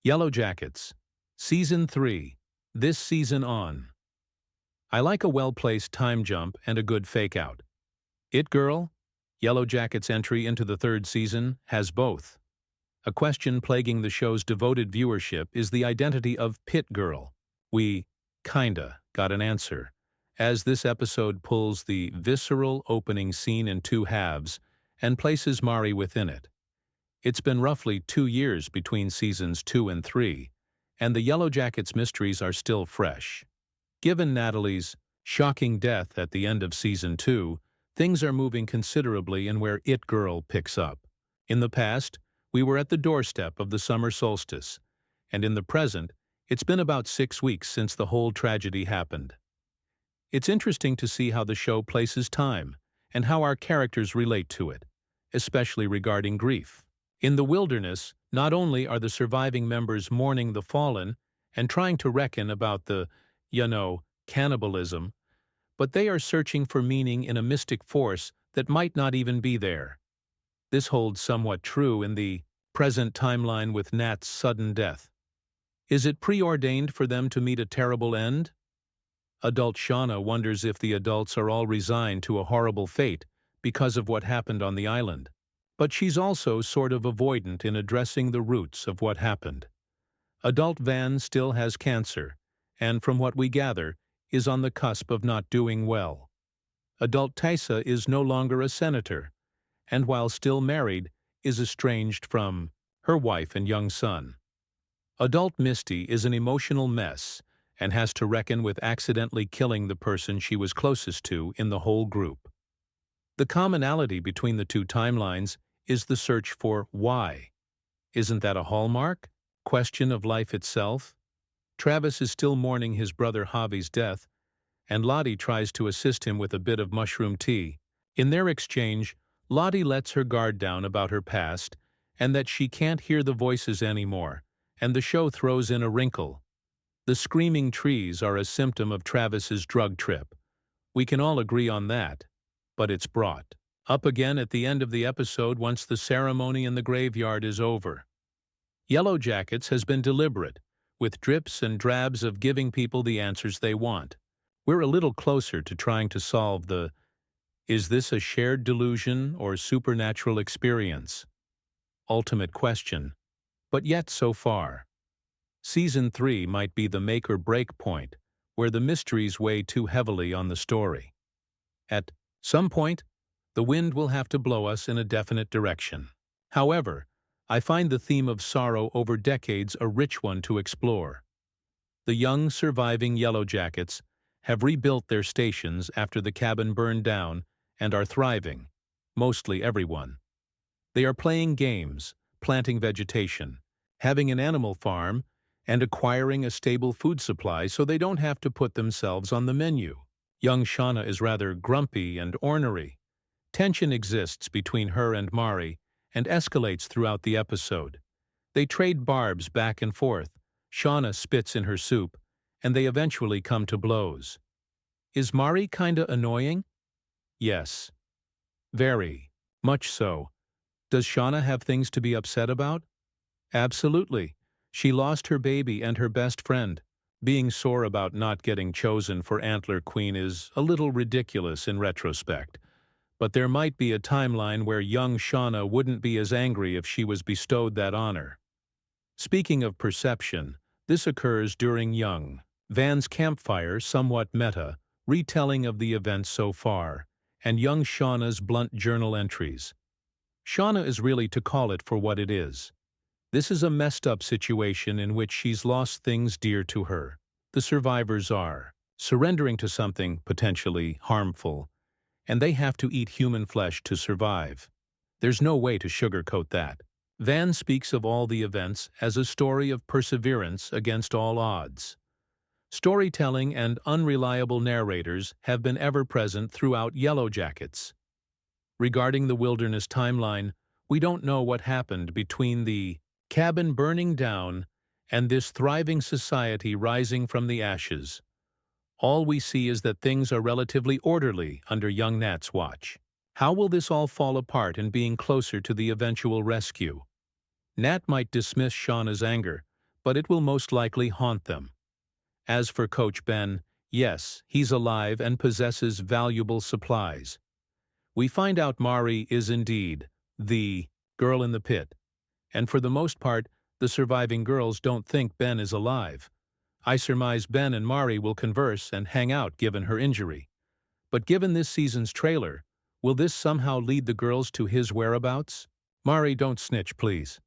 Yellowjackets, Season 3, this season on. I like a well-placed time jump and a good fake-out. It Girl, Yellowjackets' entry into the third season, has both. A question plaguing the show's devoted viewership is the identity of Pit Girl. We, kinda, got an answer, as this episode pulls the visceral opening scene in two halves and places Mari within it. It's been roughly 2 years between seasons 2 and 3, and the Yellowjackets mysteries are still fresh. Given Natalie's shocking death at the end of season 2, things are moving considerably in where It Girl picks up. In the past, we were at the doorstep of the summer solstice, and in the present, it's been about 6 weeks since the whole tragedy happened. It's interesting to see how the show places time, and how our characters relate to it, especially regarding grief. In the wilderness, not only are the surviving members mourning the fallen and trying to reckon about the, cannibalism, but they are searching for meaning in a mystic force that might not even be there. This holds somewhat true in the present timeline with Nat's sudden death. Is it preordained for them to meet a terrible end? Adult Shauna wonders if the adults are all resigned to a horrible fate because of what happened on the island. But she's also sort of avoidant in addressing the roots of what happened. Adult Van still has cancer, and from what we gather, is on the cusp of not doing well. Adult Tysa is no longer a senator, and while still married, is estranged from her wife and young son. Adult Misty is an emotional mess and has to reckon with accidentally killing the person she was closest to in the whole group. The commonality between the two timelines is the search for why. Isn't that a hallmark? Question of life itself? Travis is still mourning his brother Javi's death, and Lottie tries to assist him with a bit of mushroom tea. In their exchange, Lottie lets her guard down about her past and that she can't hear the voices anymore, and the show throws in a wrinkle. The screaming trees are a symptom of Travis's drug trip. We can all agree on that, but it's brought up again at the end of the episode once the ceremony in the graveyard is over. Yellowjackets has been deliberate, with drips and drabs of giving people the answers they want. We're a little closer to trying to solve the "is this a shared delusion or supernatural experience?" ultimate question, but yet so far. Season 3 might be the make-or-break point, where the mysteries weigh too heavily on the story. At some point, the wind will have to blow us in a definite direction. However, I find the theme of sorrow over decades a rich one to explore. The young surviving Yellowjackets have rebuilt their stations after the cabin burned down and are thriving, mostly everyone. They are playing games, planting vegetation, having an animal farm, and acquiring a stable food supply so they don't have to put themselves on the menu. Young Shauna is rather grumpy and ornery. Tension exists between her and Mari and escalates throughout the episode. They trade barbs back and forth, Shauna spits in her soup, and they eventually come to blows. Is Mari kinda annoying? Yes. Very. Much so. Does Shauna have things to be upset about? Absolutely. She lost her baby and her best friend. Being sore about not getting chosen for Antler Queen is a little ridiculous in retrospect. But there might be a timeline where young Shauna wouldn't be as angry if she was bestowed that honor. Speaking of perception, this occurs during young Van's campfire, somewhat meta, retelling of the events so far, and young Shauna's blunt journal entries. Shauna is really to call it for what it is. This is a messed-up situation in which she's lost things dear to her. The survivors are surrendering to something potentially harmful, and they have to eat human flesh to survive. There's no way to sugarcoat that. Van speaks of all the events as a story of perseverance against all odds. Storytelling and unreliable narrators have been ever-present throughout Yellowjackets. Regarding the wilderness timeline, we don't know what happened between the cabin burning down and this thriving society rising from the ashes. All we see is that things are relatively orderly under young Nat's watch. How will this all fall apart in being closer to the eventual rescue? Nat might dismiss Shauna's anger, but it will most likely haunt them. As for Coach Ben, yes, he's alive and possesses valuable supplies. We find out Mari is indeed the girl in the pit, and for the most part, the surviving girls don't think Ben is alive. I surmise Ben and Mari will converse and hang out given her injury. But given this season's trailer, will this somehow lead the girls to his whereabouts? Mari, don't snitch, please.